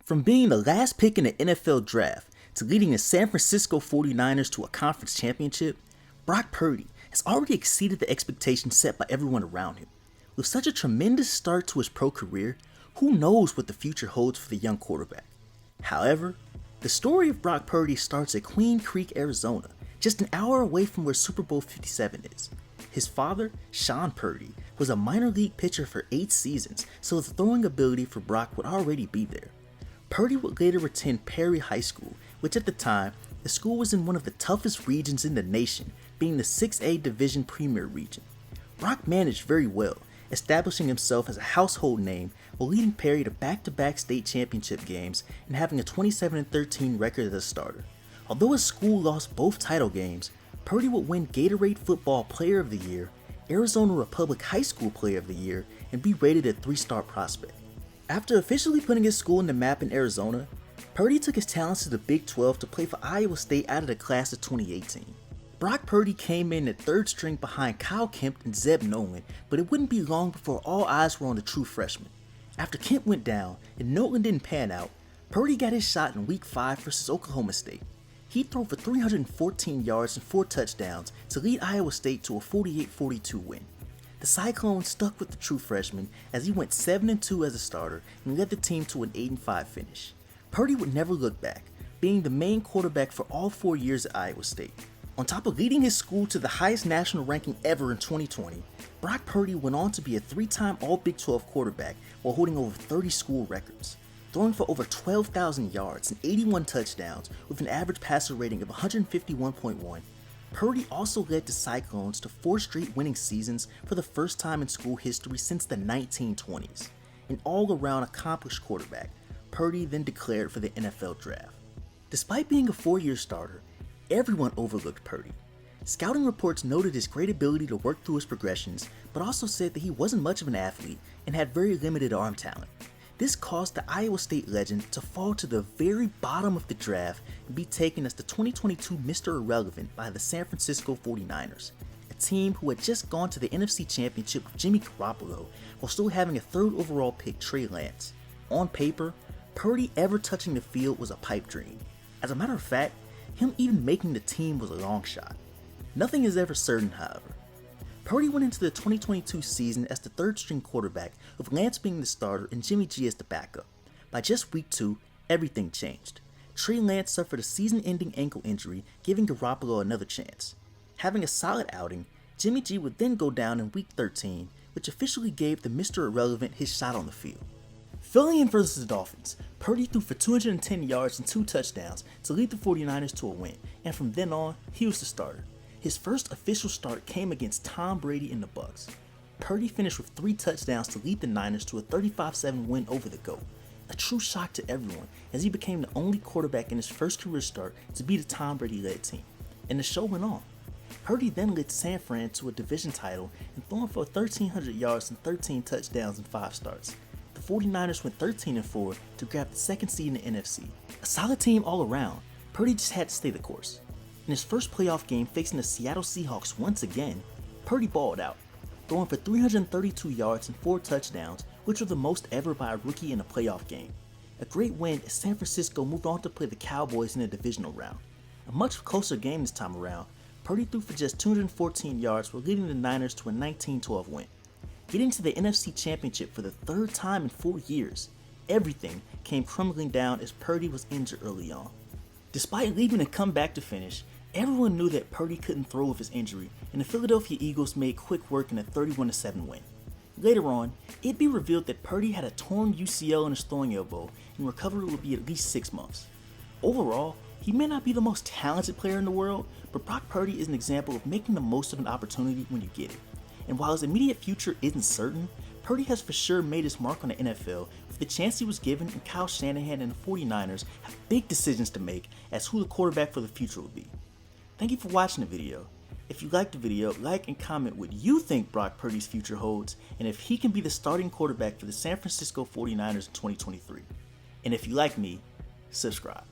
From being the last pick in the NFL draft to leading the San Francisco 49ers to a conference championship, Brock Purdy has already exceeded the expectations set by everyone around him. With such a tremendous start to his pro career, who knows what the future holds for the young quarterback? However, the story of Brock Purdy starts at Queen Creek, Arizona, just an hour away from where Superbowl 57 is. His father, Sean Purdy, was a minor league pitcher for 8 seasons, so the throwing ability for Brock would already be there. Purdy would later attend Perry High School, which at the time, the school was in one of the toughest regions in the nation, being the 6A Division Premier Region. Brock managed very well, establishing himself as a household name while leading Perry to back-to-back state championship games and having a 27-13 record as a starter. Although his school lost both title games, Purdy would win Gatorade Football Player of the Year, Arizona Republic High School Player of the Year, and be rated a 3-star prospect. After officially putting his school on the map in Arizona, Purdy took his talents to the Big 12 to play for Iowa State out of the class of 2018. Brock Purdy came in at 3rd string behind Kyle Kemp and Zeb Nolan, but it wouldn't be long before all eyes were on the true freshman. After Kemp went down and Nolan didn't pan out, Purdy got his shot in Week 5 versus Oklahoma State. He threw for 314 yards and 4 touchdowns to lead Iowa State to a 48-42 win. The Cyclones stuck with the true freshman as he went 7-2 as a starter and led the team to an 8-5 finish. Purdy would never look back, being the main quarterback for all 4 years at Iowa State. On top of leading his school to the highest national ranking ever in 2020, Brock Purdy went on to be a 3-time All-Big 12 quarterback while holding over 30 school records. Throwing for over 12,000 yards and 81 touchdowns with an average passer rating of 151.1, Purdy also led the Cyclones to 4 straight winning seasons for the first time in school history since the 1920s. An all-around accomplished quarterback, Purdy then declared for the NFL draft. Despite being a 4-year starter, everyone overlooked Purdy. Scouting reports noted his great ability to work through his progressions, but also said that he wasn't much of an athlete and had very limited arm talent. This caused the Iowa State legend to fall to the very bottom of the draft and be taken as the 2022 Mr. Irrelevant by the San Francisco 49ers, a team who had just gone to the NFC Championship with Jimmy Garoppolo while still having a 3rd overall pick Trey Lance. On paper, Purdy ever touching the field was a pipe dream. As a matter of fact, him even making the team was a long shot. Nothing is ever certain, however. Purdy went into the 2022 season as the 3rd string quarterback, with Lance being the starter and Jimmy G as the backup. By just week 2, everything changed. Trey Lance suffered a season-ending ankle injury, giving Garoppolo another chance. Having a solid outing, Jimmy G would then go down in week 13, which officially gave the Mr. Irrelevant his shot on the field. Filling in versus the Dolphins, Purdy threw for 210 yards and 2 touchdowns to lead the 49ers to a win, and from then on, he was the starter. His first official start came against Tom Brady and the Bucs. Purdy finished with 3 touchdowns to lead the Niners to a 35-7 win over the GOAT, a true shock to everyone as he became the only quarterback in his first career start to beat a Tom Brady-led team. And the show went on. Purdy then led San Fran to a division title and throwing for 1,300 yards and 13 touchdowns in 5 starts. The 49ers went 13-4 to grab the 2nd seed in the NFC. A solid team all around, Purdy just had to stay the course. In his first playoff game facing the Seattle Seahawks once again, Purdy balled out, throwing for 332 yards and 4 touchdowns, which were the most ever by a rookie in a playoff game. A great win as San Francisco moved on to play the Cowboys in the divisional round. A much closer game this time around, Purdy threw for just 214 yards while leading the Niners to a 19-12 win. Getting to the NFC Championship for the 3rd time in 4 years, everything came crumbling down as Purdy was injured early on. Despite leaving a comeback to finish, everyone knew that Purdy couldn't throw with his injury, and the Philadelphia Eagles made quick work in a 31-7 win. Later on, it'd be revealed that Purdy had a torn UCL in his throwing elbow, and recovery would be at least 6 months. Overall, he may not be the most talented player in the world, but Brock Purdy is an example of making the most of an opportunity when you get it. And while his immediate future isn't certain, Purdy has for sure made his mark on the NFL with the chance he was given, and Kyle Shanahan and the 49ers have big decisions to make as who the quarterback for the future will be. Thank you for watching the video. If you liked the video, like and comment what you think Brock Purdy's future holds, and if he can be the starting quarterback for the San Francisco 49ers in 2023. And if you like me, subscribe.